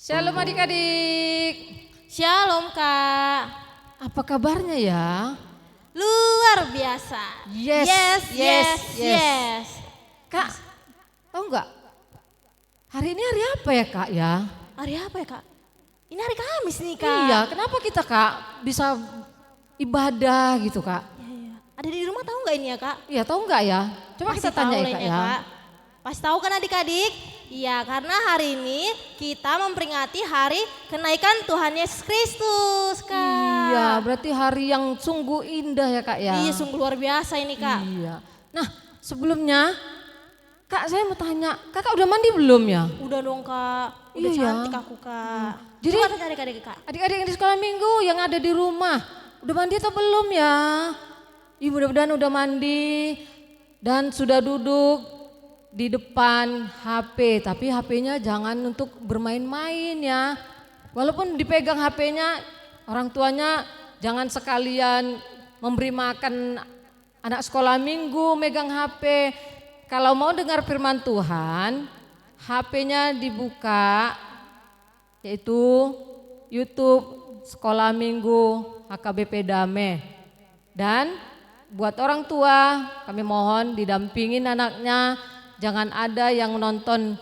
Shalom adik-adik. Shalom Kak. Apa kabarnya ya? Luar biasa. Yes. Kak, tahu nggak? Hari ini hari apa ya Kak ya? Hari apa ya Kak? Ini hari Kamis nih Kak. Iya, kenapa kita Kak bisa ibadah gitu Kak? Iya. Ada di rumah tahu nggak ini ya Kak? Iya, tahu nggak ya? Coba Pasti kita tanya tahu ya lah Kak ini ya. Kak. Pasti tahu kan adik-adik? Iya, karena hari ini kita memperingati hari kenaikan Tuhan Yesus Kristus Kak. Iya, berarti hari yang sungguh indah ya Kak ya. Iya, sungguh luar biasa ini Kak. Iya. Nah, sebelumnya Kak saya mau tanya, Kakak udah mandi belum ya? Udah dong Kak, udah Iya. cantik aku Kak. Jadi Coba tanya adik-adik Kak. adik-adik yang di sekolah minggu, yang ada di rumah, udah mandi atau belum ya? Ih, mudah-mudahan udah mandi dan sudah duduk di depan HP, tapi HP-nya jangan untuk bermain-main ya. Walaupun dipegang HP-nya, orang tuanya jangan sekalian memberi makan anak sekolah minggu megang HP. Kalau mau dengar firman Tuhan, HP-nya dibuka, yaitu YouTube Sekolah Minggu HKBP Dame. Dan buat orang tua, kami mohon didampingin anaknya, jangan ada yang nonton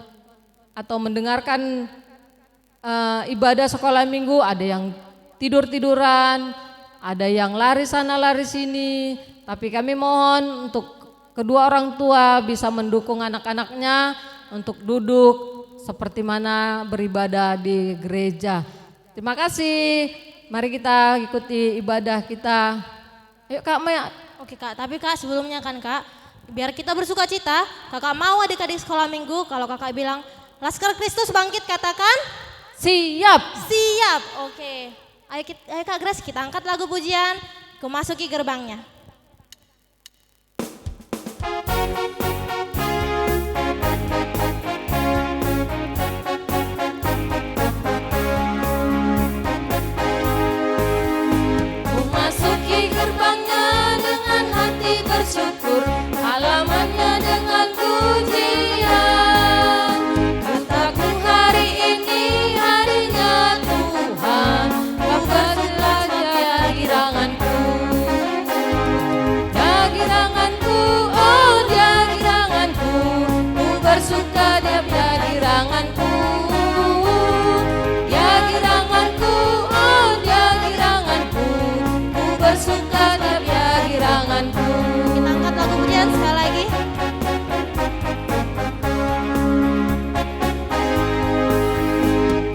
atau mendengarkan ibadah sekolah minggu, ada yang tidur-tiduran, ada yang lari sana lari sini. Tapi kami mohon untuk kedua orang tua bisa mendukung anak-anaknya untuk duduk seperti mana beribadah di gereja. Terima kasih. Mari kita ikuti ibadah kita. Ayo Kak Maya. Oke Kak, tapi Kak sebelumnya kan Kak, biar kita bersuka cita, Kakak mau adik-adik sekolah minggu kalau Kakak bilang Laskar Kristus bangkit, katakan Siap. siap. Oke, ayo Kak Grace, kita angkat lagu pujian, memasuki gerbangnya. Memasuki gerbangnya dengan hati bersyukur, halamannya dengan pujian. Kataku hari ini harinya Tuhan, kau berilah ya giranganku. Ya giranganku, oh ya giranganku, ku bersuka dia giranganku. Ya giranganku, oh ya giranganku, ku bersuka dia giranganku. Kita angkat lagu pujian sekali lagi.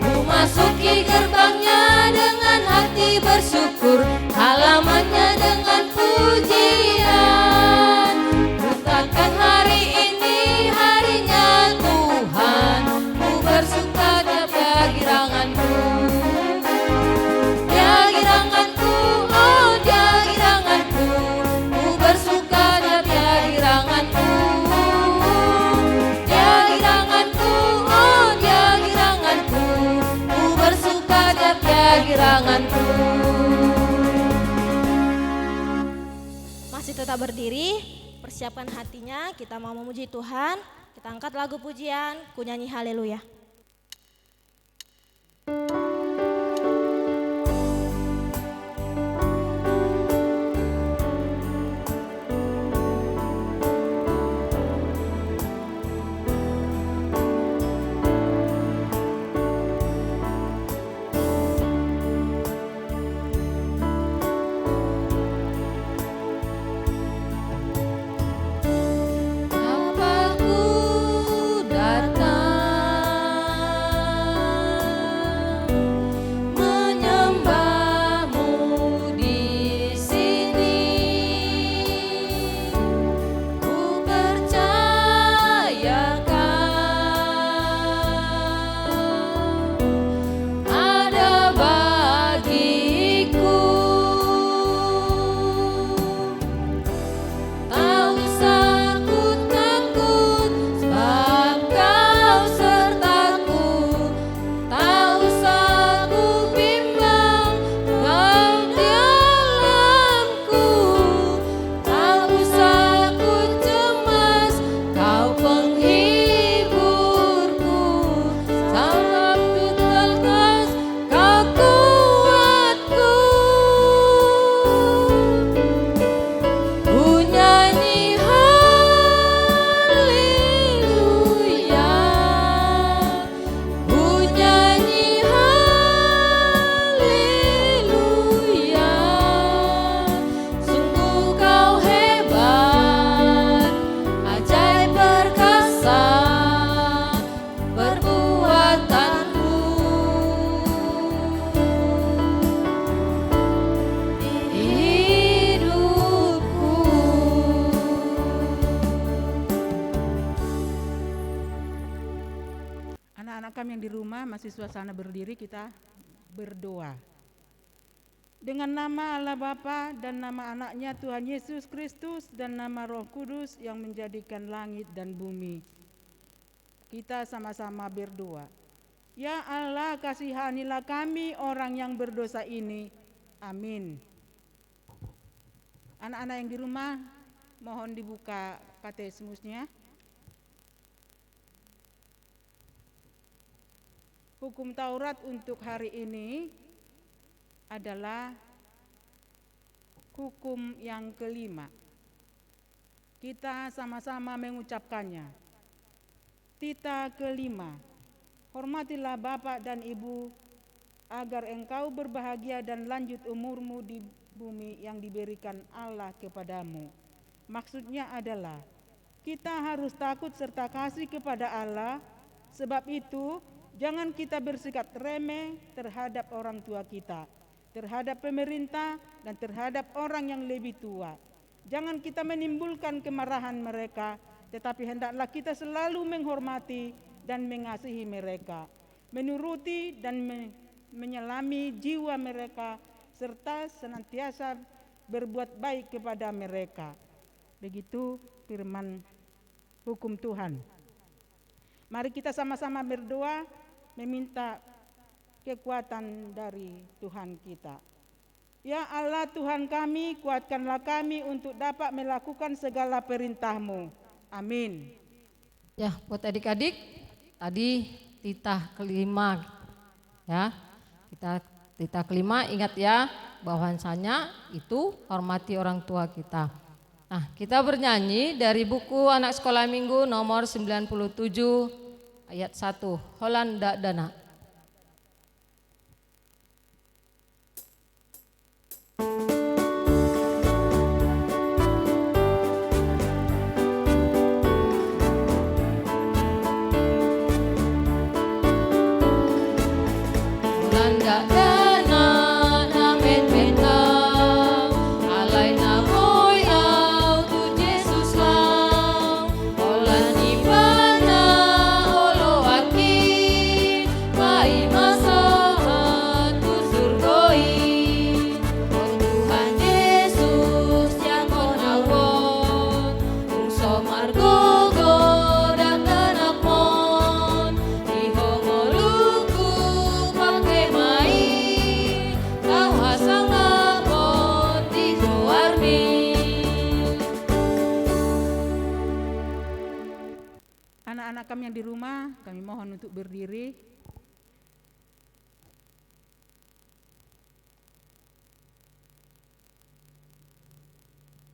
Ku masuki gerbangnya dengan hati bersyukur, halamannya dengan pujian. Ku takkan hari ini harinya Tuhan, ku bersuka dia giranganku. Ya giranganku, oh ya giranganku, ku bersuka masih tetap berdiri, persiapkan hatinya, kita mau memuji Tuhan. Kita angkat lagu pujian, ku nyanyi haleluya. Anak-anak kami yang di rumah masih suasana berdiri, kita berdoa. Dengan nama Allah Bapa dan nama anaknya Tuhan Yesus Kristus dan nama Roh Kudus yang menjadikan langit dan bumi, kita sama-sama berdoa. Ya Allah, kasihanilah kami orang yang berdosa ini. Amin. Anak-anak yang di rumah mohon dibuka katekismusnya. Hukum Taurat untuk hari ini adalah hukum yang kelima. Kita sama-sama mengucapkannya. Tita kelima, hormatilah Bapak dan Ibu agar engkau berbahagia dan lanjut umurmu di bumi yang diberikan Allah kepadamu. Maksudnya adalah kita harus takut serta kasih kepada Allah. Sebab itu jangan kita bersikap remeh terhadap orang tua kita, terhadap pemerintah, dan terhadap orang yang lebih tua. Jangan kita menimbulkan kemarahan mereka, tetapi hendaklah kita selalu menghormati dan mengasihi mereka, menuruti dan menyelami jiwa mereka, serta senantiasa berbuat baik kepada mereka. Begitu firman hukum Tuhan. Mari kita sama-sama berdoa, meminta kekuatan dari Tuhan kita. Ya Allah Tuhan kami, kuatkanlah kami untuk dapat melakukan segala perintah-Mu. Amin. Ya, buat adik-adik, tadi titah kelima, ya. Titah kelima, ingat ya, bahwasanya itu hormati orang tua kita. Nah, kita bernyanyi dari buku Anak Sekolah Minggu nomor 97 ayat 1, Holanda Dana. Holanda Dana namet beta, alai na boy au tu Jesus lang, Holandi bana olo aki, anak-anak kami yang di rumah, kami mohon untuk berdiri.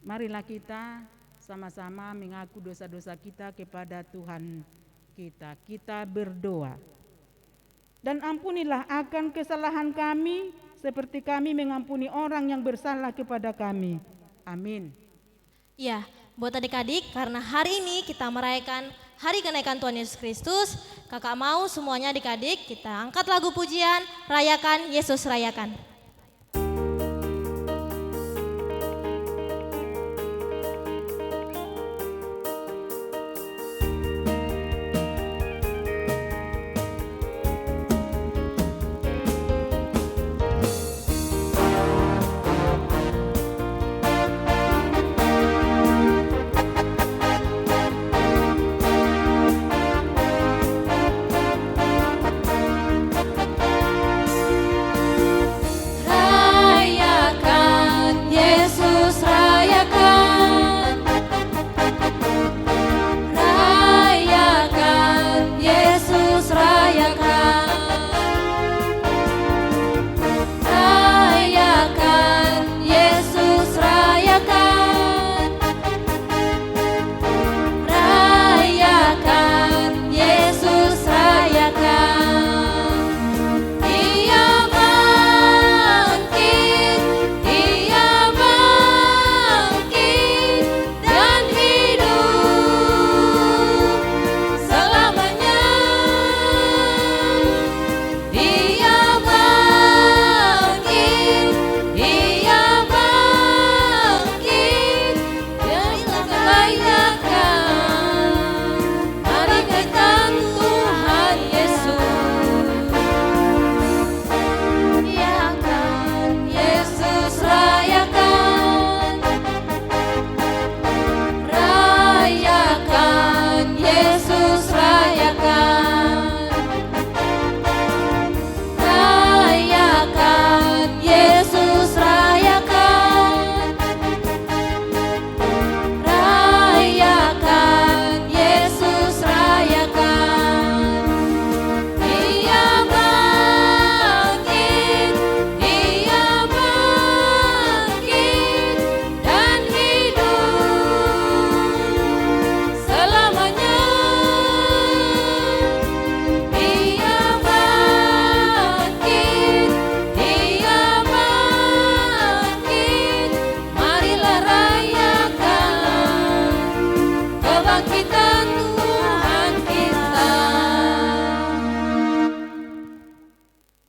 Marilah kita sama-sama mengaku dosa-dosa kita kepada Tuhan kita. Kita berdoa. Dan ampunilah akan kesalahan kami seperti kami mengampuni orang yang bersalah kepada kami. Amin. Ya, buat adik-adik, karena hari ini kita merayakan hari kenaikan Tuhan Yesus Kristus, kakak mau semuanya adik-adik kita angkat lagu pujian, rayakan Yesus rayakan.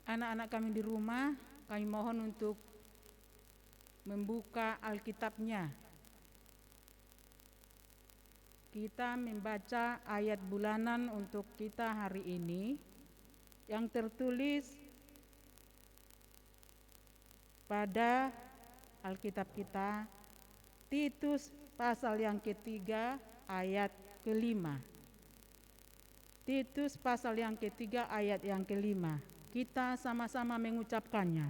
Anak-anak kami di rumah, kami mohon untuk membuka Alkitabnya. Kita membaca ayat bulanan untuk kita hari ini yang tertulis pada Alkitab kita, Titus pasal yang ketiga ayat kelima. Titus pasal yang ketiga ayat yang kelima. Kita sama-sama mengucapkannya.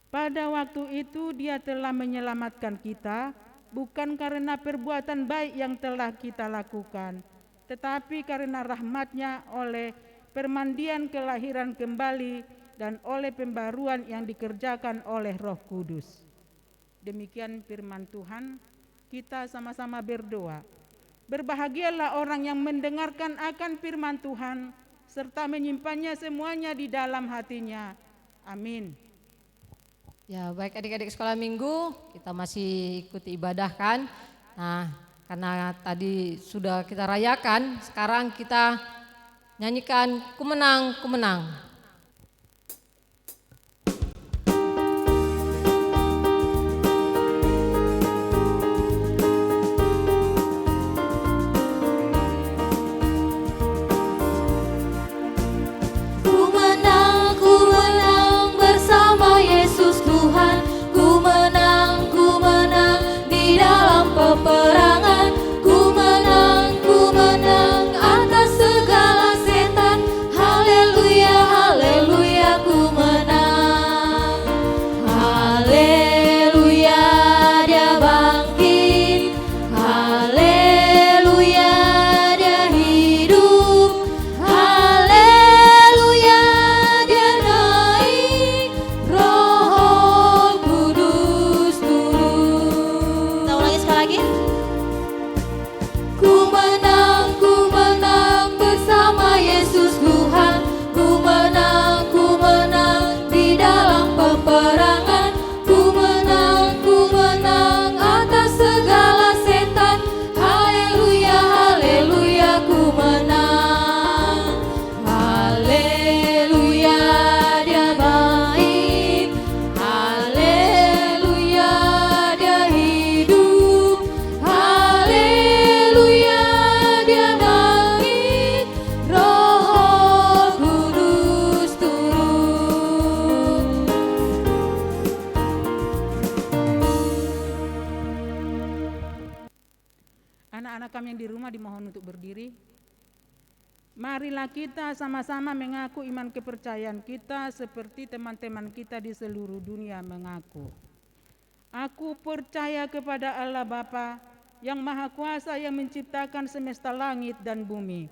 Pada waktu itu dia telah menyelamatkan kita, bukan karena perbuatan baik yang telah kita lakukan, tetapi karena rahmat-Nya oleh permandian kelahiran kembali dan oleh pembaruan yang dikerjakan oleh Roh Kudus. Demikian firman Tuhan, kita sama-sama berdoa. Berbahagialah orang yang mendengarkan akan firman Tuhan, serta menyimpannya semuanya di dalam hatinya. Amin. Ya, baik adik-adik sekolah minggu, kita masih ikuti ibadah kan. Nah, karena tadi sudah kita rayakan, sekarang kita nyanyikan Ku Menang, Ku Menang. Peperangan, ku menang atas segala setan. Haleluya, haleluya, ku menang. Haleluya, dia bangkit. Haleluya, dia Anak-anak kami yang di rumah dimohon untuk berdiri. Marilah kita sama-sama mengaku iman kepercayaan kita seperti teman-teman kita di seluruh dunia mengaku. Aku percaya kepada Allah Bapa yang Maha Kuasa yang menciptakan semesta langit dan bumi.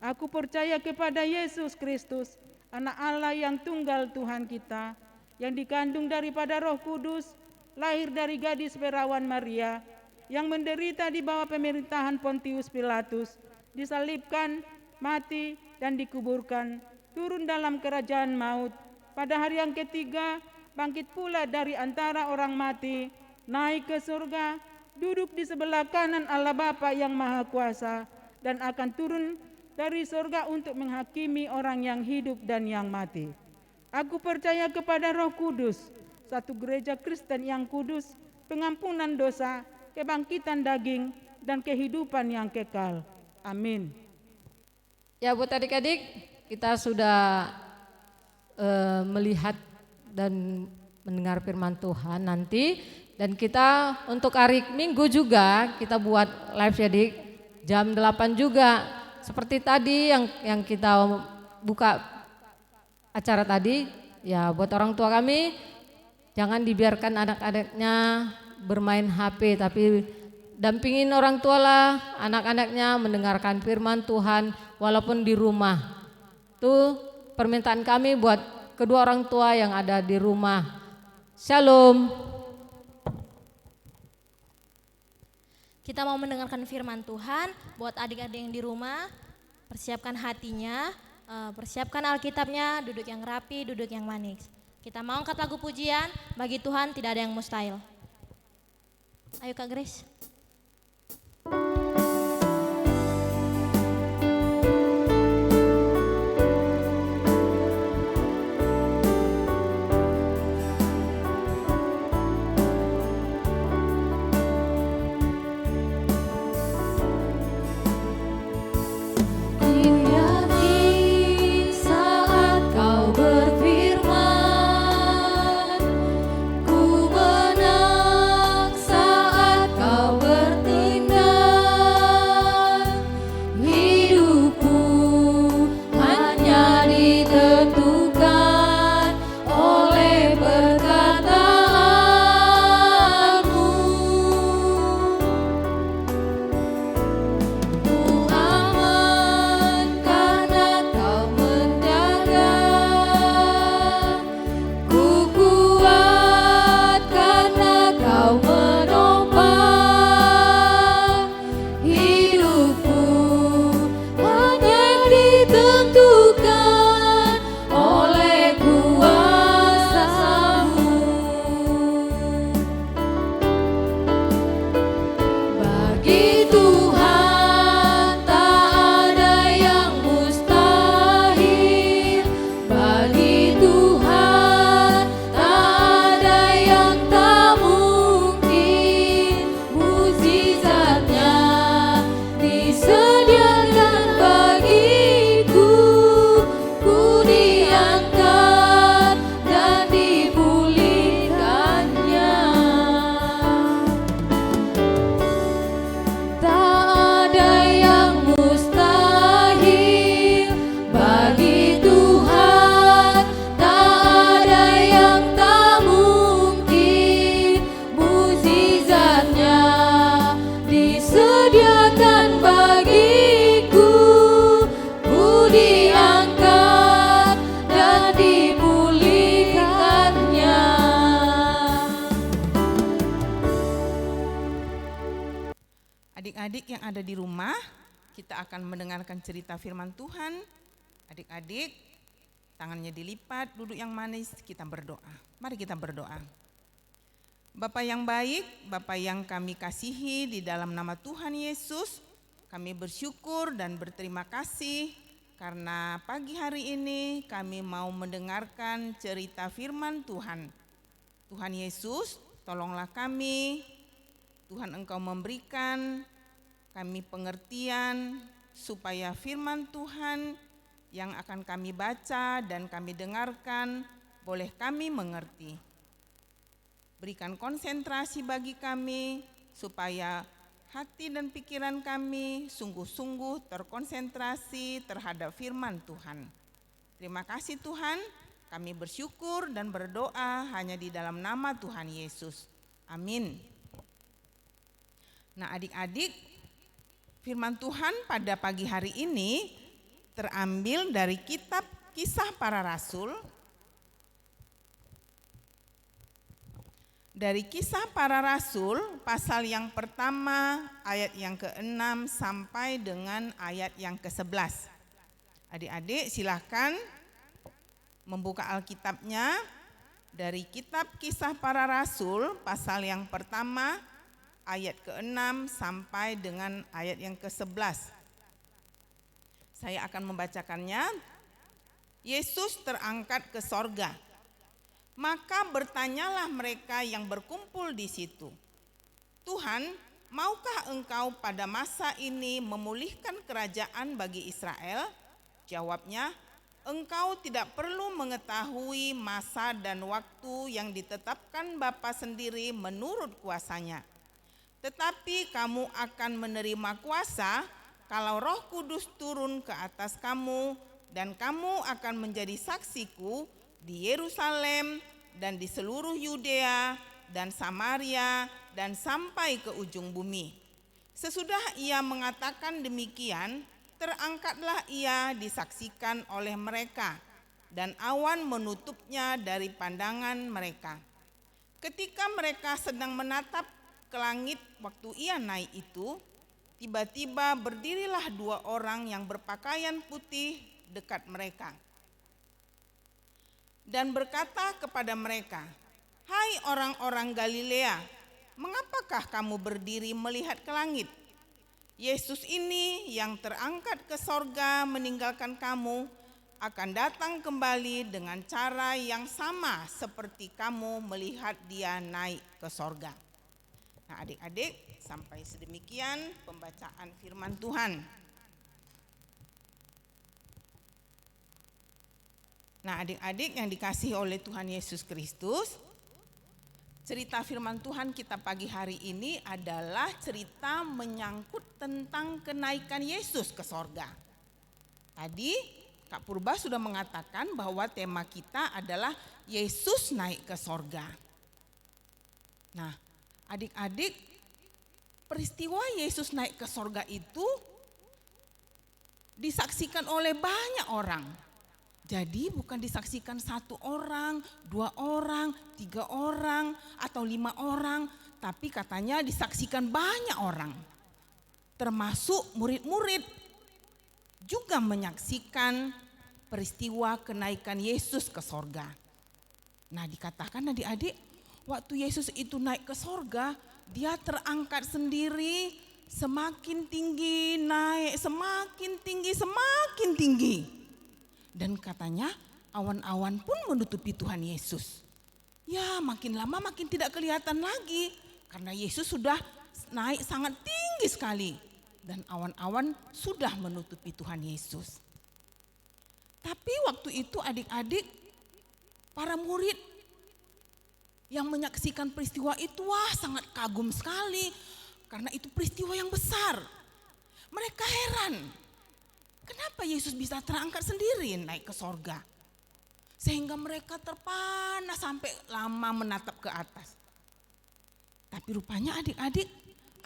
Aku percaya kepada Yesus Kristus, Anak Allah yang tunggal Tuhan kita, yang dikandung daripada Roh Kudus, lahir dari gadis perawan Maria, yang menderita di bawah pemerintahan Pontius Pilatus, disalibkan, mati, dan dikuburkan, turun dalam kerajaan maut, pada hari yang ketiga bangkit pula dari antara orang mati, naik ke surga, duduk di sebelah kanan Allah Bapa yang Maha Kuasa, dan akan turun dari surga untuk menghakimi orang yang hidup dan yang mati. Aku percaya kepada Roh Kudus, satu gereja Kristen yang kudus, pengampunan dosa, kebangkitan daging, dan kehidupan yang kekal. Amin. Ya, buat adik-adik, kita sudah melihat dan mendengar firman Tuhan nanti, dan kita untuk hari Minggu juga kita buat live ya Dik, jam 8 juga. Seperti tadi yang kita buka acara tadi, ya buat orang tua kami, jangan dibiarkan anak-anaknya bermain HP, tapi dampingin orang tua lah anak-anaknya mendengarkan firman Tuhan walaupun di rumah. Itu permintaan kami buat kedua orang tua yang ada di rumah. Shalom. Kita mau mendengarkan firman Tuhan. Buat adik-adik yang di rumah, persiapkan hatinya, persiapkan Alkitabnya, duduk yang rapi, duduk yang manis. Kita mau angkat lagu pujian, bagi Tuhan tidak ada yang mustahil. Ayo Kak Grace. Adik-adik yang ada di rumah, kita akan mendengarkan cerita firman Tuhan. Adik-adik, tangannya dilipat, duduk yang manis, kita berdoa. Mari kita berdoa. Bapa yang baik, Bapa yang kami kasihi, di dalam nama Tuhan Yesus, kami bersyukur dan berterima kasih karena pagi hari ini kami mau mendengarkan cerita firman Tuhan. Tuhan Yesus, tolonglah kami. Tuhan, Engkau memberikan kami pengertian supaya firman Tuhan yang akan kami baca dan kami dengarkan boleh kami mengerti. Berikan konsentrasi bagi kami supaya hati dan pikiran kami sungguh-sungguh terkonsentrasi terhadap firman Tuhan. Terima kasih Tuhan, kami bersyukur dan berdoa hanya di dalam nama Tuhan Yesus. Amin. Nah adik-adik, firman Tuhan pada pagi hari ini terambil dari kitab Kisah Para Rasul. Dari Kisah Para Rasul pasal yang pertama ayat yang ke-6 sampai dengan ayat yang ke-11. Adik-adik silahkan membuka Alkitabnya dari kitab Kisah Para Rasul pasal yang pertama ayat ke-6 sampai dengan ayat yang ke-11. Saya akan membacakannya. Yesus terangkat ke sorga. Maka bertanyalah mereka yang berkumpul di situ, Tuhan, maukah engkau pada masa ini memulihkan kerajaan bagi Israel? Jawabnya, engkau tidak perlu mengetahui masa dan waktu yang ditetapkan Bapa sendiri menurut kuasanya. Tetapi kamu akan menerima kuasa kalau Roh Kudus turun ke atas kamu, dan kamu akan menjadi saksiku di Yerusalem dan di seluruh Yudea dan Samaria dan sampai ke ujung bumi. Sesudah ia mengatakan demikian, terangkatlah ia disaksikan oleh mereka, dan awan menutupnya dari pandangan mereka. Ketika mereka sedang menatap ke langit waktu ia naik itu, tiba-tiba berdirilah 2 orang yang berpakaian putih dekat mereka dan berkata kepada mereka, "Hai orang-orang Galilea, mengapakah kamu berdiri melihat ke langit? Yesus ini yang terangkat ke sorga meninggalkan kamu akan datang kembali dengan cara yang sama seperti kamu melihat dia naik ke sorga." Nah adik-adik, sampai sedemikian pembacaan firman Tuhan. Nah adik-adik yang dikasihi oleh Tuhan Yesus Kristus, cerita firman Tuhan kita pagi hari ini adalah cerita menyangkut tentang kenaikan Yesus ke sorga. Tadi Kak Purba sudah mengatakan bahwa tema kita adalah Yesus naik ke sorga. Nah adik-adik, peristiwa Yesus naik ke sorga itu disaksikan oleh banyak orang. Jadi bukan disaksikan 1 orang, 2 orang, 3 orang, atau 5 orang, tapi katanya disaksikan banyak orang. Termasuk murid-murid juga menyaksikan peristiwa kenaikan Yesus ke sorga. Nah dikatakan adik-adik, waktu Yesus itu naik ke sorga, dia terangkat sendiri, semakin tinggi naik, semakin tinggi. Dan katanya awan-awan pun menutupi Tuhan Yesus. Ya makin lama makin tidak kelihatan lagi, karena Yesus sudah naik sangat tinggi sekali. Dan awan-awan sudah menutupi Tuhan Yesus. Tapi waktu itu adik-adik, para murid yang menyaksikan peristiwa itu sangat kagum sekali. Karena itu peristiwa yang besar. Mereka heran. Kenapa Yesus bisa terangkat sendiri naik ke sorga? Sehingga mereka terpana sampai lama menatap ke atas. Tapi rupanya adik-adik,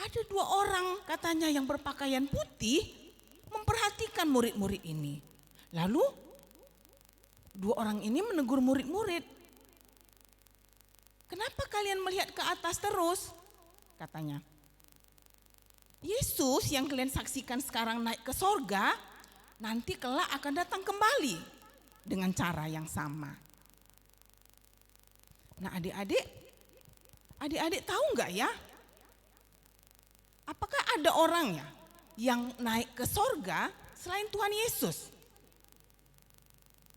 ada 2 orang katanya yang berpakaian putih memperhatikan murid-murid ini. Lalu 2 orang ini menegur murid-murid. Kenapa kalian melihat ke atas terus? Katanya. Yesus yang kalian saksikan sekarang naik ke sorga, nanti kelak akan datang kembali dengan cara yang sama. Nah adik-adik tahu nggak ya? Apakah ada orang ya yang naik ke sorga selain Tuhan Yesus?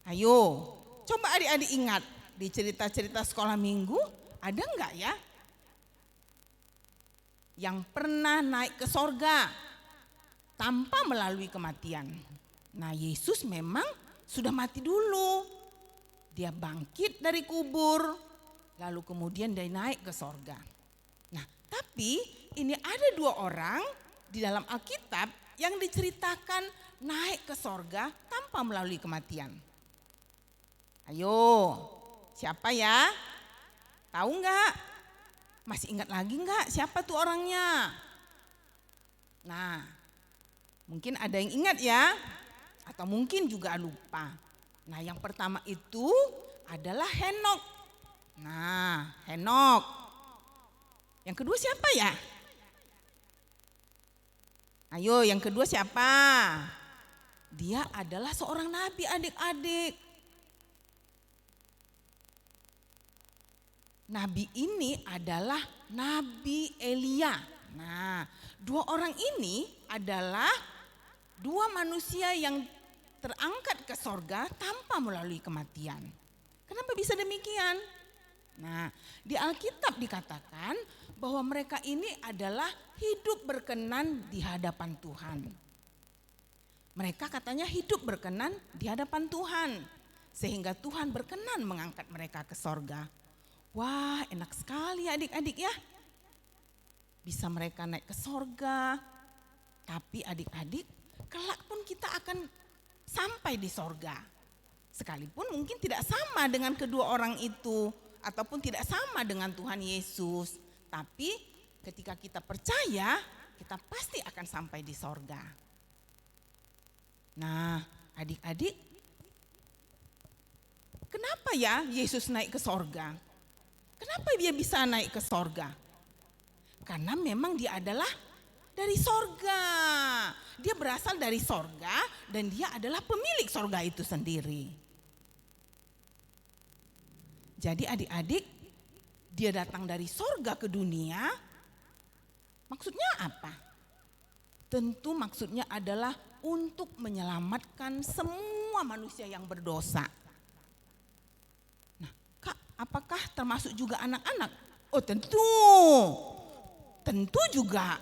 Ayo, coba adik-adik ingat di cerita-cerita sekolah minggu, ada nggak ya yang pernah naik ke sorga tanpa melalui kematian? Nah Yesus memang sudah mati dulu. Dia bangkit dari kubur, lalu kemudian dia naik ke sorga. Nah Tapi ini ada 2 orang di dalam Alkitab yang diceritakan naik ke sorga tanpa melalui kematian. Ayo, siapa ya? Tahu nggak? Masih ingat lagi nggak siapa tuh orangnya? Nah, mungkin ada yang ingat ya, atau mungkin juga lupa. Nah, yang pertama itu adalah Henokh. Nah, Henokh. Yang kedua siapa ya? Ayo, yang kedua siapa? Dia adalah seorang nabi, adik-adik. Nabi ini adalah Nabi Elia. Nah, 2 orang ini adalah 2 manusia yang terangkat ke sorga tanpa melalui kematian. Kenapa bisa demikian? Nah, di Alkitab dikatakan bahwa mereka ini adalah hidup berkenan di hadapan Tuhan. Mereka katanya hidup berkenan di hadapan Tuhan, sehingga Tuhan berkenan mengangkat mereka ke sorga. Wah, enak sekali adik-adik ya. Bisa mereka naik ke sorga. Tapi adik-adik, kelak pun kita akan sampai di sorga. Sekalipun mungkin tidak sama dengan kedua orang itu, ataupun tidak sama dengan Tuhan Yesus. Tapi ketika kita percaya, kita pasti akan sampai di sorga. Nah, adik-adik, kenapa ya Yesus naik ke sorga? Kenapa dia bisa naik ke sorga? Karena memang dia adalah dari sorga. Dia berasal dari sorga dan dia adalah pemilik sorga itu sendiri. Jadi adik-adik, dia datang dari sorga ke dunia, maksudnya apa? Tentu maksudnya adalah untuk menyelamatkan semua manusia yang berdosa. Nah, Kak, apakah termasuk juga anak-anak? Oh tentu. Tentu juga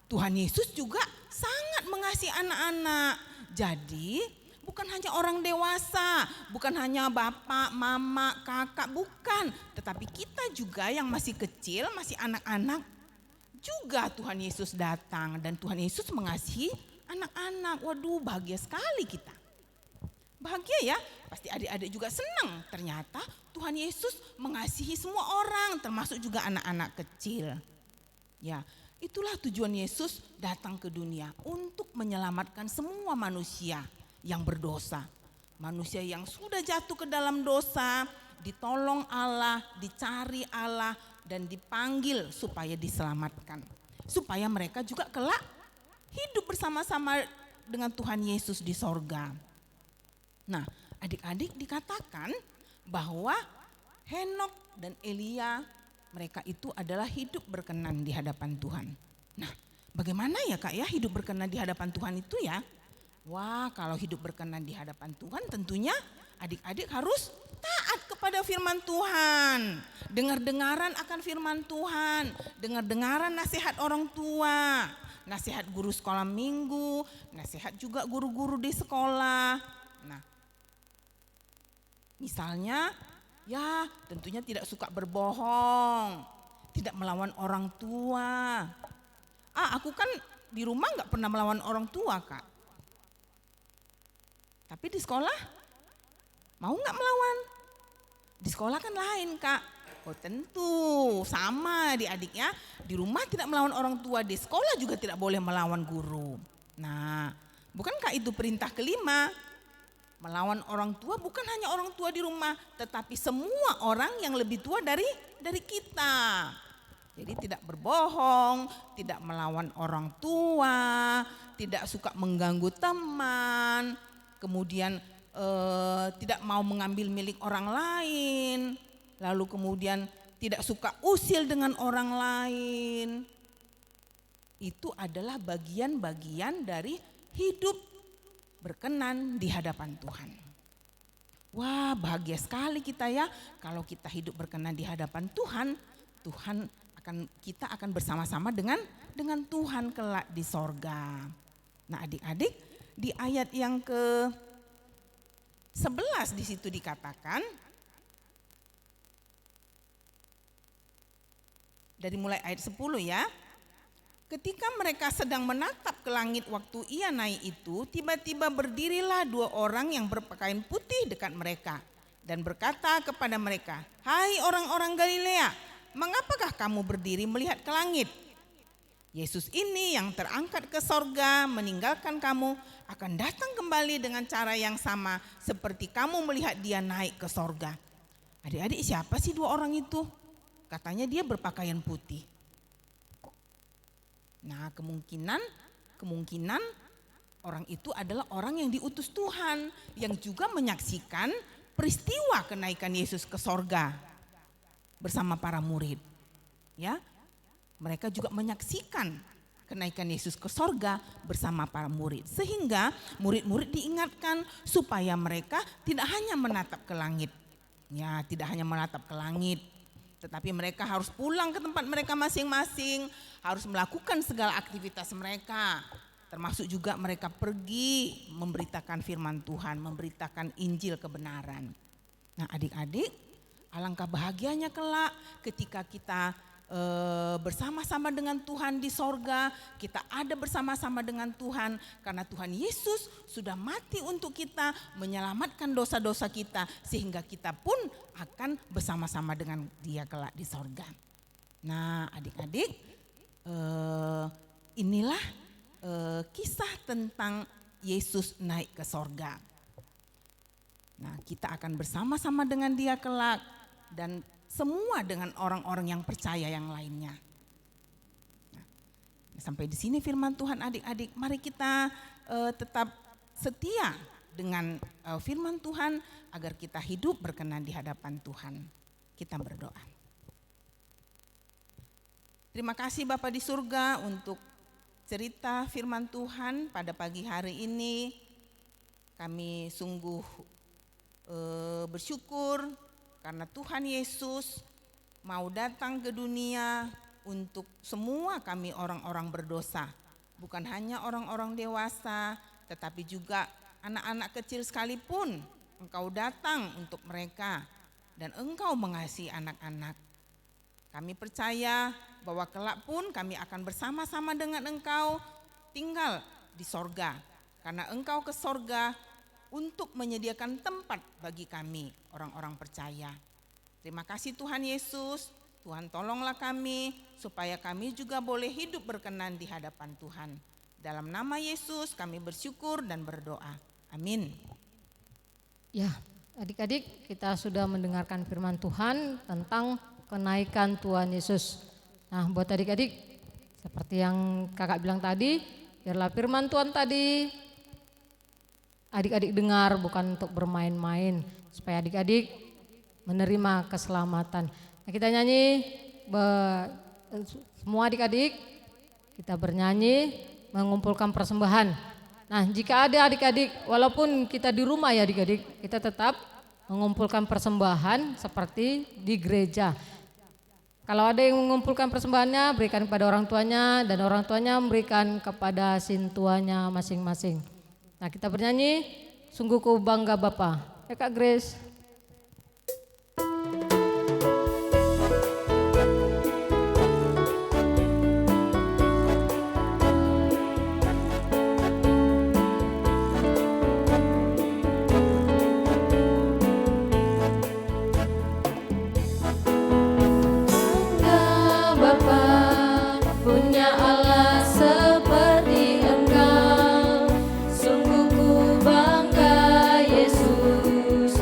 Tuhan Yesus juga sangat mengasihi anak-anak. Jadi bukan hanya orang dewasa, bukan hanya bapak, mama, kakak, bukan. Tetapi kita juga yang masih kecil, masih anak-anak, juga Tuhan Yesus datang dan Tuhan Yesus mengasihi anak-anak. Waduh, bahagia sekali kita. Bahagia ya, pasti adik-adik juga senang. Ternyata Tuhan Yesus mengasihi semua orang, termasuk juga anak-anak kecil. Ya, itulah tujuan Yesus datang ke dunia, untuk menyelamatkan semua manusia yang berdosa. Manusia yang sudah jatuh ke dalam dosa, ditolong Allah, dicari Allah, dan dipanggil supaya diselamatkan. Supaya mereka juga kelak hidup bersama-sama dengan Tuhan Yesus di sorga. Nah, adik-adik, dikatakan bahwa Henokh dan Elia, mereka itu adalah hidup berkenan di hadapan Tuhan. Nah, bagaimana ya Kak ya hidup berkenan di hadapan Tuhan itu ya? Wah, kalau hidup berkenan di hadapan Tuhan tentunya adik-adik harus taat kepada firman Tuhan. Dengar-dengaran akan firman Tuhan, dengar-dengaran nasihat orang tua, nasihat guru sekolah minggu, nasihat juga guru-guru di sekolah. Nah, misalnya ya tentunya tidak suka berbohong, tidak melawan orang tua. Aku kan di rumah gak pernah melawan orang tua Kak. Tapi di sekolah mau gak melawan? Di sekolah kan lain Kak. Oh tentu sama adik-adik ya. Di rumah tidak melawan orang tua, di sekolah juga tidak boleh melawan guru. Nah, bukankah itu perintah kelima? Melawan orang tua bukan hanya orang tua di rumah, tetapi semua orang yang lebih tua dari kita. Jadi tidak berbohong, tidak melawan orang tua, tidak suka mengganggu teman, kemudian tidak mau mengambil milik orang lain, lalu kemudian tidak suka usil dengan orang lain. Itu adalah bagian-bagian dari hidup berkenan di hadapan Tuhan. Wah, bahagia sekali kita ya kalau kita hidup berkenan di hadapan Tuhan. Kita akan bersama-sama dengan Tuhan kelak di sorga. Nah, adik-adik, di ayat yang ke-11 di situ dikatakan, Dari mulai ayat 10 ya. Ketika mereka sedang menatap ke langit waktu ia naik itu, tiba-tiba berdirilah 2 orang yang berpakaian putih dekat mereka dan berkata kepada mereka, "Hai orang-orang Galilea, mengapakah kamu berdiri melihat ke langit? Yesus ini yang terangkat ke sorga meninggalkan kamu akan datang kembali dengan cara yang sama seperti kamu melihat dia naik ke sorga." Adik-adik, siapa sih 2 orang itu? Katanya dia berpakaian putih. Nah, kemungkinan orang itu adalah orang yang diutus Tuhan yang juga menyaksikan peristiwa kenaikan Yesus ke sorga bersama para murid. Ya, mereka juga menyaksikan kenaikan Yesus ke sorga bersama para murid. Sehingga murid-murid diingatkan supaya mereka tidak hanya menatap ke langit. Ya, tidak hanya menatap ke langit, tetapi mereka harus pulang ke tempat mereka masing-masing, harus melakukan segala aktivitas mereka, termasuk juga mereka pergi memberitakan firman Tuhan, memberitakan Injil kebenaran. Nah, adik-adik, alangkah bahagianya kelak ketika kita bersama-sama dengan Tuhan di sorga, kita ada bersama-sama dengan Tuhan karena Tuhan Yesus sudah mati untuk kita, menyelamatkan dosa-dosa kita sehingga kita pun akan bersama-sama dengan Dia kelak di sorga. Nah, adik-adik, inilah kisah tentang Yesus naik ke sorga. Nah, kita akan bersama-sama dengan Dia kelak dan semua dengan orang-orang yang percaya yang lainnya. Nah, sampai di sini firman Tuhan adik-adik, mari kita tetap setia dengan firman Tuhan agar kita hidup berkenan di hadapan Tuhan. Kita berdoa. Terima kasih Bapa di surga untuk cerita firman Tuhan pada pagi hari ini. Kami sungguh bersyukur karena Tuhan Yesus mau datang ke dunia untuk semua kami orang-orang berdosa. Bukan hanya orang-orang dewasa, tetapi juga anak-anak kecil sekalipun. Engkau datang untuk mereka dan Engkau mengasihi anak-anak. Kami percaya bahwa kelak pun kami akan bersama-sama dengan Engkau tinggal di sorga. Karena Engkau ke sorga untuk menyediakan tempat bagi kami orang-orang percaya. Terima kasih Tuhan Yesus, Tuhan tolonglah kami supaya kami juga boleh hidup berkenan di hadapan Tuhan. Dalam nama Yesus kami bersyukur dan berdoa. Amin. Ya, adik-adik, kita sudah mendengarkan firman Tuhan tentang kenaikan Tuhan Yesus. Nah, buat adik-adik, seperti yang kakak bilang tadi, biarlah firman Tuhan tadi adik-adik dengar bukan untuk bermain-main, supaya adik-adik menerima keselamatan. Nah, kita nyanyi, semua adik-adik kita bernyanyi mengumpulkan persembahan. Nah, jika ada adik-adik, walaupun kita di rumah ya adik-adik, kita tetap mengumpulkan persembahan seperti di gereja. Kalau ada yang mengumpulkan persembahannya, berikan kepada orang tuanya, dan orang tuanya memberikan kepada sintuanya masing-masing. Nah, kita bernyanyi, sungguh ku bangga Bapa. Ya Kak Grace. Yesus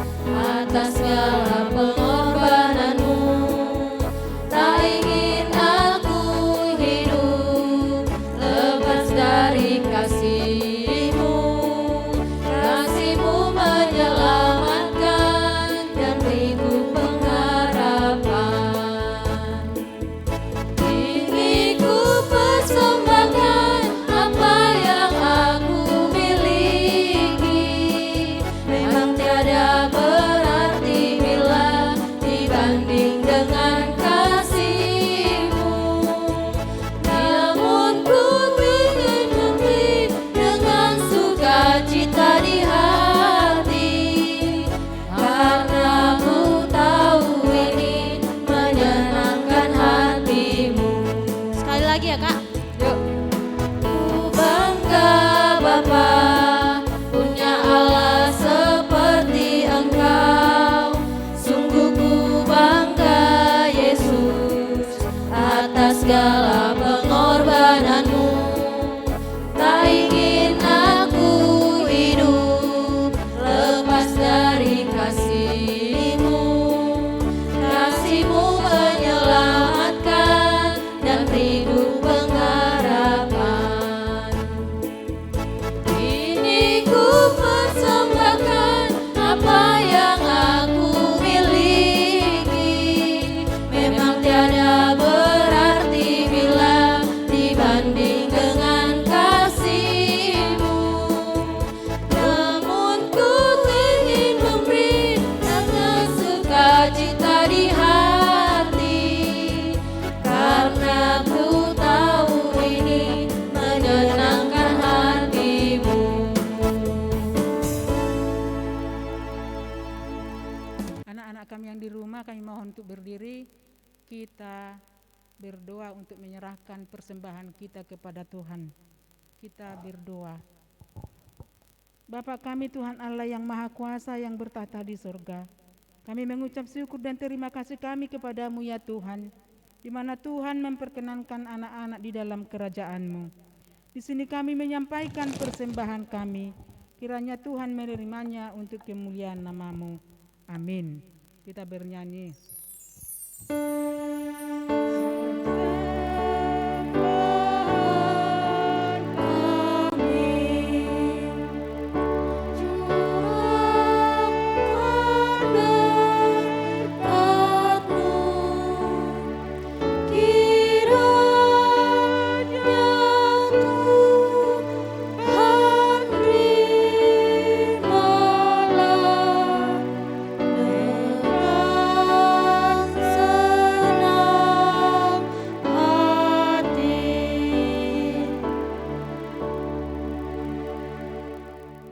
untuk berdiri, kita berdoa untuk menyerahkan persembahan kita kepada Tuhan. Kita berdoa. Bapa kami Tuhan Allah yang Maha Kuasa yang bertata di surga, kami mengucap syukur dan terima kasih kami kepadamu ya Tuhan, di mana Tuhan memperkenankan anak-anak di dalam kerajaan-Mu. Di sini kami menyampaikan persembahan kami, kiranya Tuhan menerimanya untuk kemuliaan nama-Mu. Amin. Kita bernyanyi.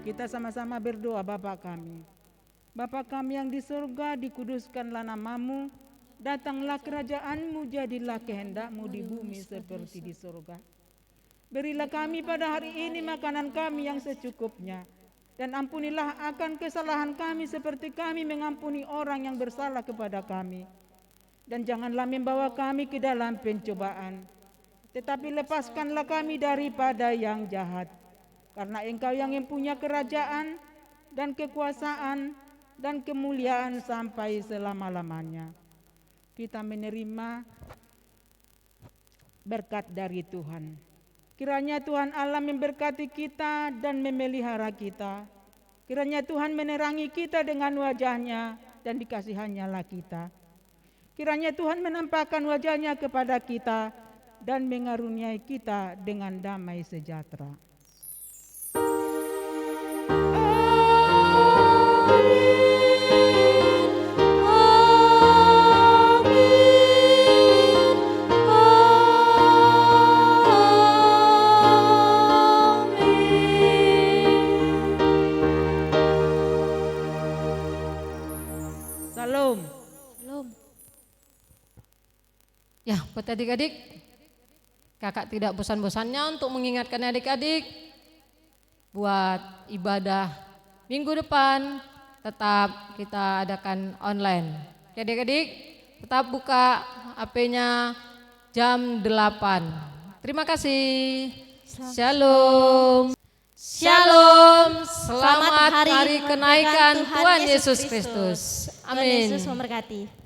Kita sama-sama berdoa. Bapa kami. Bapa kami yang di surga, dikuduskanlah nama-Mu, datanglah kerajaan-Mu, jadilah kehendak-Mu di bumi seperti di surga. Berilah kami pada hari ini makanan kami yang secukupnya, dan ampunilah akan kesalahan kami seperti kami mengampuni orang yang bersalah kepada kami. Dan janganlah membawa kami ke dalam pencobaan, tetapi lepaskanlah kami daripada yang jahat. Karena Engkau yang mempunyai kerajaan dan kekuasaan dan kemuliaan sampai selama-lamanya. Kita menerima berkat dari Tuhan. Kiranya Tuhan Allah memberkati kita dan memelihara kita. Kiranya Tuhan menerangi kita dengan wajah-Nya dan dikasihannya lah kita. Kiranya Tuhan menampakkan wajah-Nya kepada kita dan mengaruniai kita dengan damai sejahtera. Salam. Ya, buat adik-adik, kakak tidak bosan-bosannya untuk mengingatkan adik-adik buat ibadah minggu depan tetap kita adakan online. Oke, adik-adik, tetap buka HP-nya jam 8. Terima kasih. Shalom. Shalom. Selamat hari kenaikan Tuhan Yesus Kristus. Tuhan Amin. Yesus memberkati.